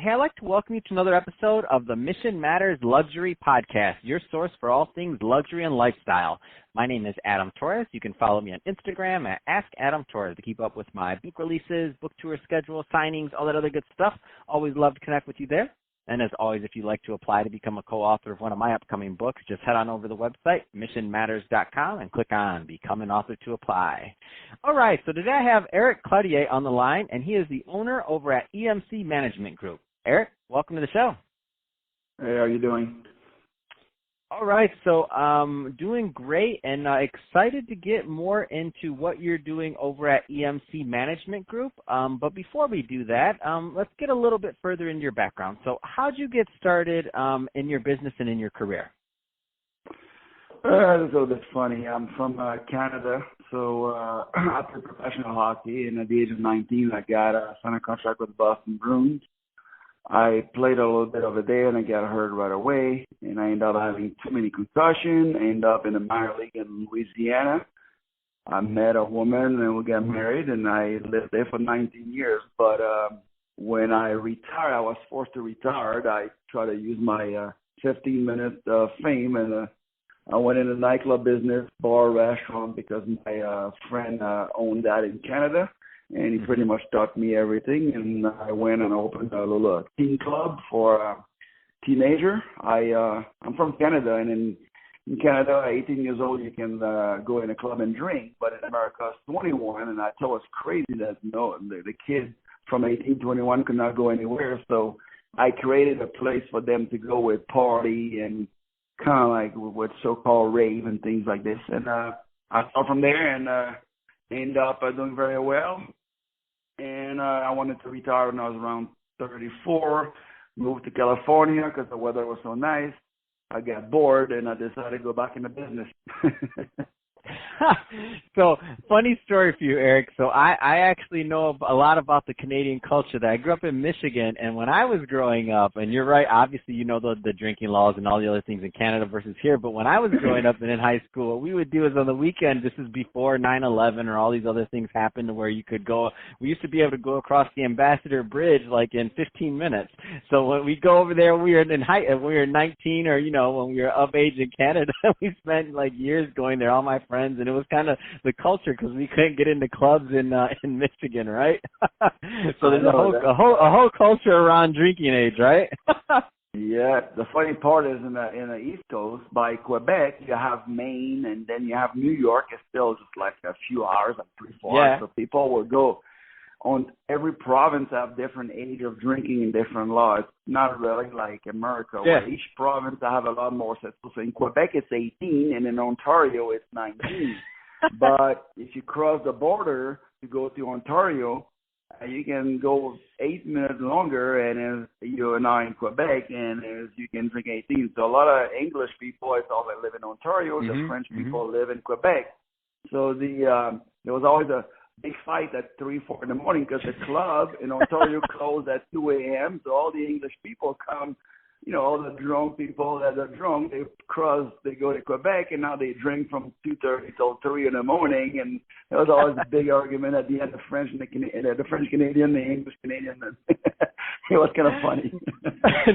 Hey, I'd like to welcome you to another episode of the Mission Matters Luxury Podcast, your source for all things luxury and lifestyle. My name is Adam Torres. You can follow me on Instagram at AskAdamTorres to keep up with my book releases, book tour schedule, signings, all that other good stuff. Always love to connect with you there. And as always, if you'd like to apply to become a co-author of one of my upcoming books, just head on over to the website, missionmatters.com, and click on Become an Author to apply. All right, so today I have Eric Cloutier on the line, and he is the owner over at EMC Management Group. Eric, welcome to the show. Hey, how are you doing? All right, so doing great and excited to get more into what you're doing over at EMC Management Group. But before we do that, let's get a little bit further into your background. So how'd you get started in your business and in your career? It's a little bit funny. I'm from Canada, so I played professional hockey, and at the age of 19, I got signed a contract with the Boston Bruins. I played a little bit over there, and I got hurt right away, and I ended up having too many concussions. I ended up in the minor league in Louisiana. I met a woman, and we got married, and I lived there for 19 years. But when I retired, I was forced to retire. I tried to use my 15-minute fame, and I went into the nightclub business, bar, restaurant, because my friend owned that in Canada. And he pretty much taught me everything. And I went and opened a little teen club for teenager. I'm from Canada, and in Canada, 18 years old, you can go in a club and drink. But in America, it's 21, and I thought it was crazy that the kid from 18 to 21 could not go anywhere. So I created a place for them to go with party and kind of like with so-called rave and things like this. And I started from there and ended up doing very well. And I wanted to retire when I was around 34, moved to California because the weather was so nice. I got bored, and I decided to go back into business. So, funny story for you, Eric. So I actually know a lot about the Canadian culture. That I grew up in Michigan, and when I was growing up, and you're right, obviously you know the drinking laws and all the other things in Canada versus here, but when I was growing up and in high school, what we would do is on the weekend, this is before 9/11 or all these other things happened, where you could go, we used to be able to go across the Ambassador Bridge like in 15 minutes. So when we go over there, we were 19 or, when we were of age in Canada, we spent like years going there, all my friends, and it was kind of the culture because we couldn't get into clubs in Michigan, right? So there's a whole culture around drinking age, right? Yeah, the funny part is in the East Coast, by Quebec, you have Maine, and then you have New York. It's still just like a few hours, like 3-4 hours. So people will go on. Every province have different age of drinking and different laws. Not really like America, where each province have a lot more. So in Quebec, it's 18, and in Ontario, it's 19. But if you cross the border to go to Ontario, you can go 8 minutes longer, and you're now in Quebec, and you can drink 18. So a lot of English people, it's all that live in Ontario. The French people live in Quebec. So there was always a big fight at 3-4 in the morning because the club in Ontario closed at 2 a.m. So all the English people come, all the drunk people that are drunk, they go to Quebec, and now they drink from 2:30 till 3 in the morning. And there was always a big argument at the end, the French Canadian, the English Canadian. It was kind of funny.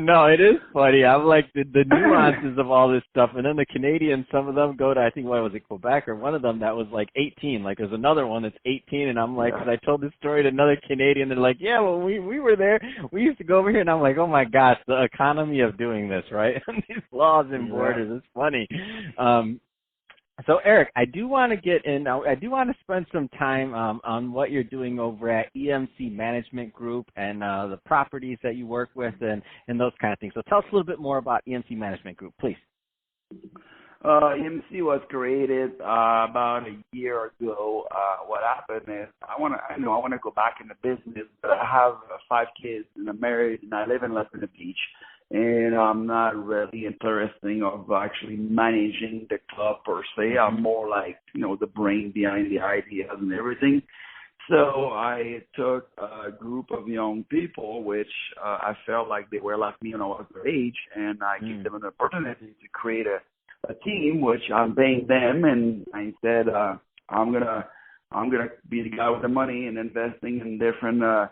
No, it is funny. I'm like the nuances of all this stuff. And then the Canadians, some of them go to, I think, what was it, Quebec, or one of them that was like 18. Like there's another one that's 18, and I'm like, because I told this story to another Canadian, they're like, yeah, well, we were there. We used to go over here, and I'm like, oh my gosh, the economy of doing this, right? These laws and borders, it's funny. So, Eric, I do want to spend some time on what you're doing over at EMC Management Group and the properties that you work with and those kind of things. So tell us a little bit more about EMC Management Group, please. EMC was created about a year ago. What happened is I want to go back into business, but I have 5 kids, and I'm married, and I live in Laguna Beach. And I'm not really interested of actually managing the club per se. I'm more like, the brain behind the ideas and everything. So I took a group of young people, which I felt like they were like me when I was their age, and I gave them an opportunity to create a team, which I'm paying them. And I said, I'm gonna be the guy with the money and investing in different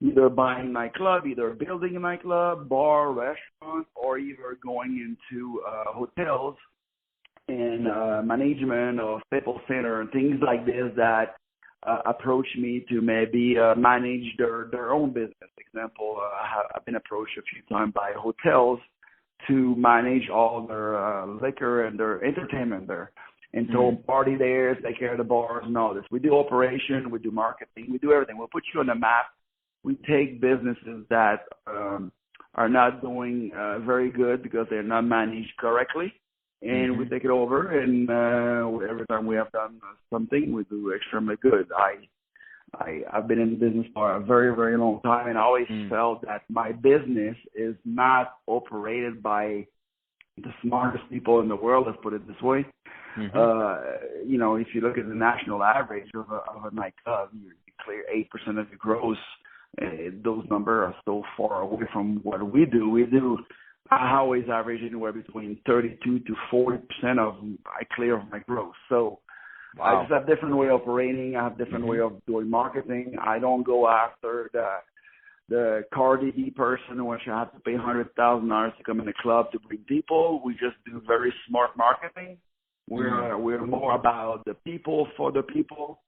either buying nightclub, either building a nightclub, bar, restaurant, or either going into hotels and management or Staples Center and things like this that approach me to maybe manage their own business. Example, I've been approached a few times by hotels to manage all their liquor and their entertainment there. And so party there, take care of the bars and all this. We do operation, we do marketing, we do everything. We'll put you on the map. We take businesses that are not doing very good because they're not managed correctly, and we take it over. And every time we have done something, we do extremely good. I've been in the business for a very, very long time, and I always felt that my business is not operated by the smartest people in the world, let's put it this way. You know, if you look at the national average of a nightclub, you clear 8% of the gross. Those numbers are so far away from what we do. I always average anywhere between 32 to 40% of I clear of my gross. So I just have different way of operating. I have different way of doing marketing. I don't go after the Cardi B person, which I have to pay $100,000 to come in the club to bring people. We just do very smart marketing. We're more about the people for the people,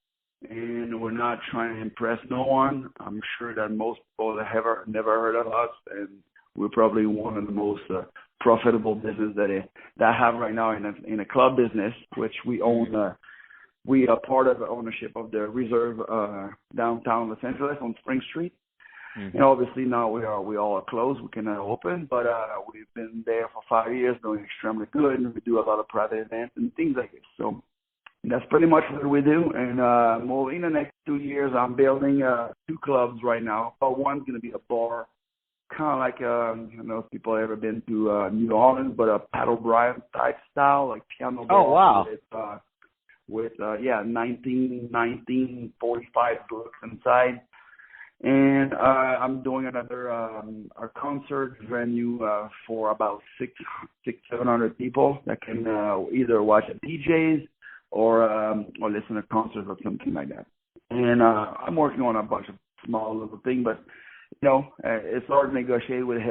and we're not trying to impress no one. I'm sure that most people have never heard of us, and we're probably one of the most profitable business that I have right now in a club business, which we own. We are part of the ownership of the Reserve downtown Los Angeles on Spring Street. And obviously now we all are closed. We cannot open, but we've been there for 5 years, doing extremely good, and we do a lot of private events and things like this. So that's pretty much what we do. And in the next 2 years, I'm building 2 clubs right now. But one's going to be a bar, kind of like I don't know if people have ever been to New Orleans, but a Pat O'Brien type style, like piano bar. Oh wow! With 1945 looks inside. And I'm doing another a concert venue for about 700 people that can either watch a DJs or listen to concerts or something like that. And I'm working on a bunch of small little things, but you know, it's hard to negotiate with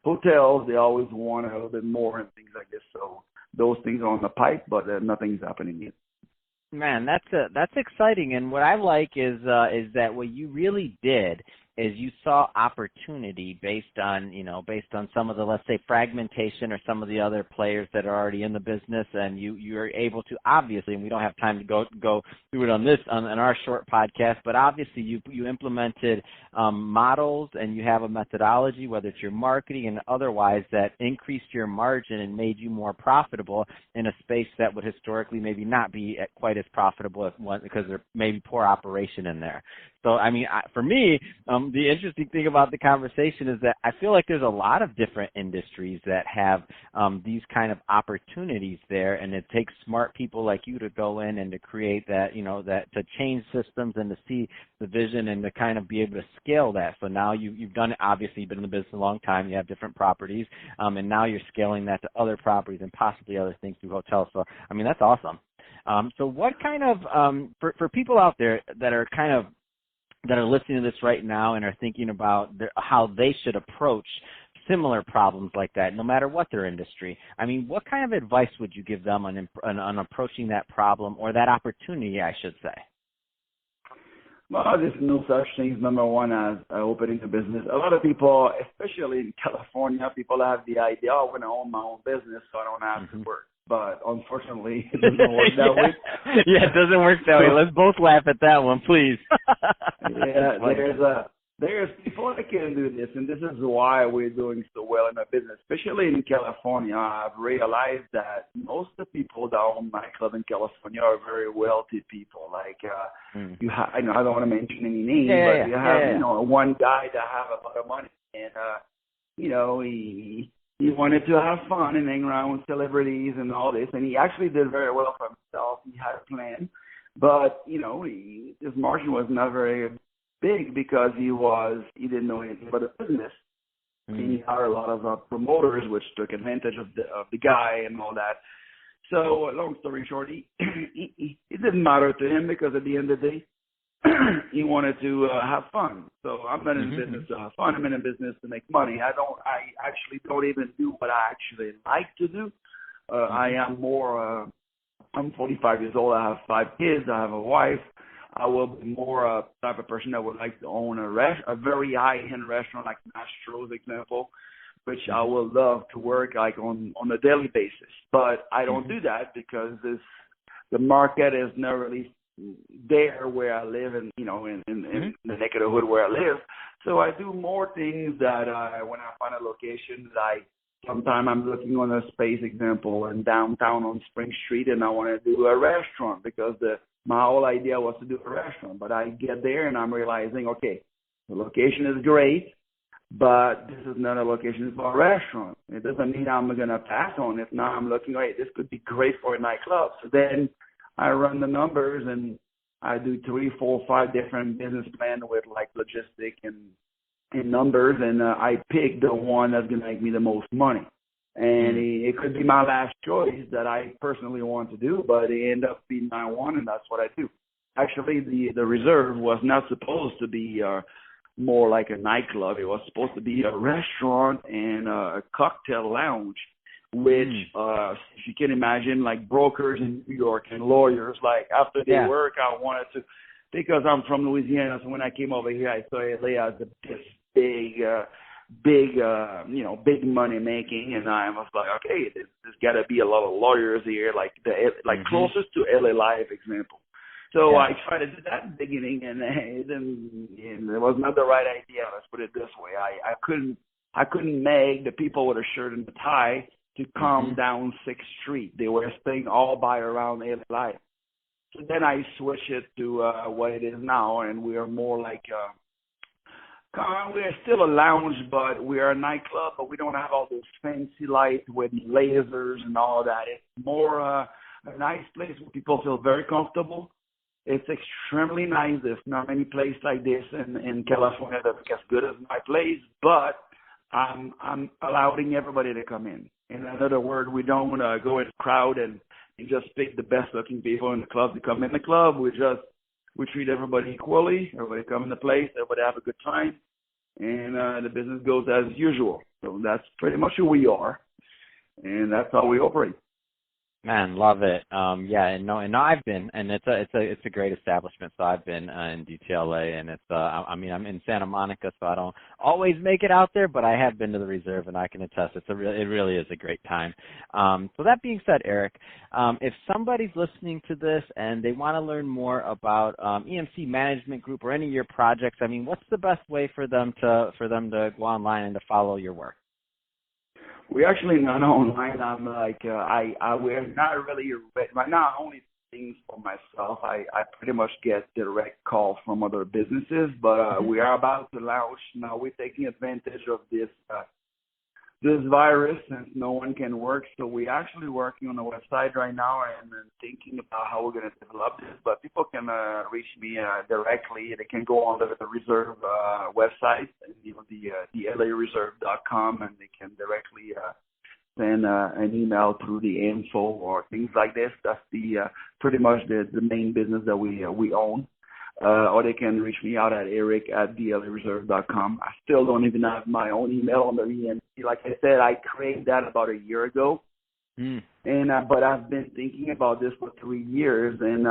hotels. They always want a little bit more and things like this. So those things are on the pipe, but nothing's happening yet. Man, that's exciting, and what I like is that what you really did is you saw opportunity based on some of the, let's say, fragmentation or some of the other players that are already in the business, and you're able to, obviously, and we don't have time to go through it on our short podcast, but obviously you implemented models and you have a methodology, whether it's your marketing and otherwise, that increased your margin and made you more profitable in a space that would historically maybe not be quite as profitable because there may be poor operation in there. So, I mean, for me, the interesting thing about the conversation is that I feel like there's a lot of different industries that have these kind of opportunities there, and it takes smart people like you to go in and to create that, that to change systems and to see the vision and to kind of be able to scale that. So now you've done it, obviously, you've been in the business a long time, you have different properties, and now you're scaling that to other properties and possibly other things through hotels. So, I mean, that's awesome. So what kind of, for people out there that are listening to this right now and are thinking about how they should approach similar problems like that, no matter what their industry, I mean, what kind of advice would you give them on approaching that problem or that opportunity, I should say? Well, there's no such thing as number one as opening a business. A lot of people, especially in California, people have the idea, I want to own my own business so I don't have to work. But unfortunately, it doesn't work that way. Yeah, it doesn't work that way. Let's both laugh at that one, please. Yeah, there's people that can do this, and this is why we're doing so well in our business, especially in California. I've realized that most of the people that own nightclubs in California are very wealthy people. Like you have, I don't want to mention any names, but you have one guy that have a lot of money, and he wanted to have fun and hang around with celebrities and all this, and he actually did very well for himself. He had a plan, but his margin was not very big because he didn't know anything about the business. He hired a lot of promoters, which took advantage of the guy and all that. So long story short, it didn't matter to him because at the end of the day, he wanted to have fun. So I'm not in business to have fun. I'm in a business to make money. I actually don't even do what I actually like to do. I am more, I'm 45 years old. I have 5 kids. I have a wife. I will be more type of person that would like to own a very high-end restaurant like Mastro's, example, which I will love to work like on a daily basis. But I don't do that because the market is not really there where I live, and in the neck of the hood where I live. So I do more things that when I find a location, like sometimes I'm looking on a space, example, in downtown on Spring Street, and I want to do a restaurant because my whole idea was to do a restaurant. But I get there and I'm realizing, okay, the location is great, but this is not a location for a restaurant. It doesn't mean I'm going to pass on it. Now I'm looking, hey, this could be great for a nightclub. So then I run the numbers and I do 3, 4, 5 different business plans with like logistic and numbers, and I pick the one that's going to make me the most money. And it could be my last choice that I personally want to do, but it ended up being my one, and that's what I do. Actually, the Reserve was not supposed to be more like a nightclub. It was supposed to be a restaurant and a cocktail lounge, which, if you can imagine, like brokers in New York and lawyers, like after they work, I wanted to, because I'm from Louisiana, so when I came over here, I saw LA as this big money making, and I was like, okay, there's got to be a lot of lawyers here, like closest to LA Live example. So I tried to do that in the beginning, and it was not the right idea. Let's put it this way: I couldn't make the people with a shirt and a tie to come down 6th Street. They were staying all by around LA Live. So then I switched it to what it is now, and we are more like. We're still a lounge, but we are a nightclub, but we don't have all those fancy lights with lasers and all that. It's more a nice place where people feel very comfortable. It's extremely nice. There's not many places like this in California that's as good as my place, but I'm allowing everybody to come in. In other words, we don't want to go in a crowd and just pick the best-looking people in the club to come in the club. We treat everybody equally. Everybody come in the place. Everybody have a good time. And the business goes as usual. So that's pretty much who we are. And that's how we operate. Man, love it. And I've been, and it's a great establishment. So I've been in DTLA, and it's I'm in Santa Monica, so I don't always make it out there, but I have been to the Reserve, and I can attest it really is a great time. So that being said, Eric, if somebody's listening to this and they want to learn more about EMC Management Group or any of your projects, I mean, what's the best way for them to go online and to follow your work? We're actually not online. I'm like, we're not really, right now, only things for myself. I pretty much get direct calls from other businesses, but we are about to launch. Now we're taking advantage of this virus, since no one can work. So we're actually working on a website right now and thinking about how we're going to develop this. But people can reach me directly. They can go on the Reserve website, the LAReserve.com, and they can directly send an email through the info or things like this. That's pretty much the main business that we own. Or they can reach me out at eric@dlareserve.com. I still don't even have my own email on the EMC. Like I said, I created that about a year ago. But I've been thinking about this for 3 years. And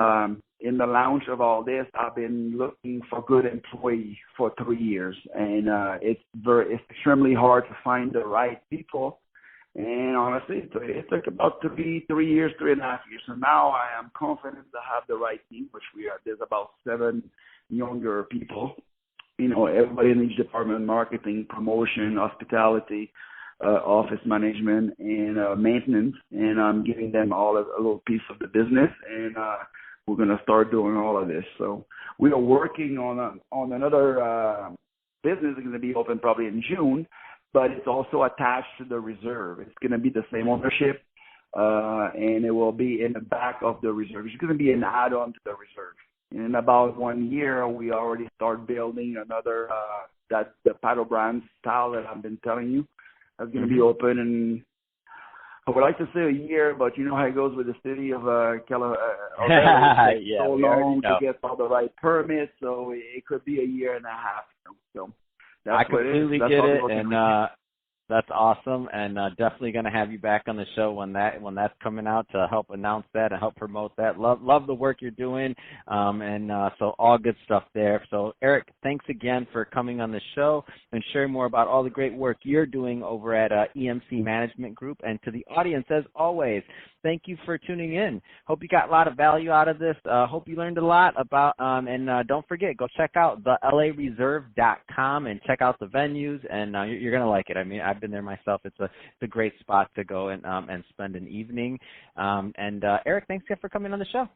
in the launch of all this, I've been looking for good employees for 3 years. And it's extremely hard to find the right people. And honestly, it took about 3 years, 3.5 years. So now I am confident to have the right team, which we are. There's about 7 younger people. Everybody in each department: marketing, promotion, hospitality, office management, and maintenance. And I'm giving them all a little piece of the business. And we're going to start doing all of this. So we are working on another business that's going to be open probably in June. But it's also attached to the Reserve. It's going to be the same ownership, and it will be in the back of the Reserve. It's going to be an add-on to the Reserve. In about 1 year, we already start building another, the paddle brand style that I've been telling you. That's going to be open in I would like to say a year, but you know how it goes with the city of Alberta. It takes Yeah, so we already long to know. get all the right permits, so it could be a year and a half. So I that's what it is. completely That's get how we're it, looking and at it. that's awesome, and definitely going to have you back on the show when that's coming out to help announce that and help promote that. Love the work you're doing, and so all good stuff there. So Eric, thanks again for coming on the show and sharing more about all the great work you're doing over at EMC Management Group. And to the audience, as always, thank you for tuning in. Hope you got a lot of value out of this. Hope you learned a lot about, and don't forget, go check out the lareserve.com and check out the venues, and you're going to like it. I mean, I've been there myself. It's a great spot to go and spend an evening. And Eric, thanks again for coming on the show.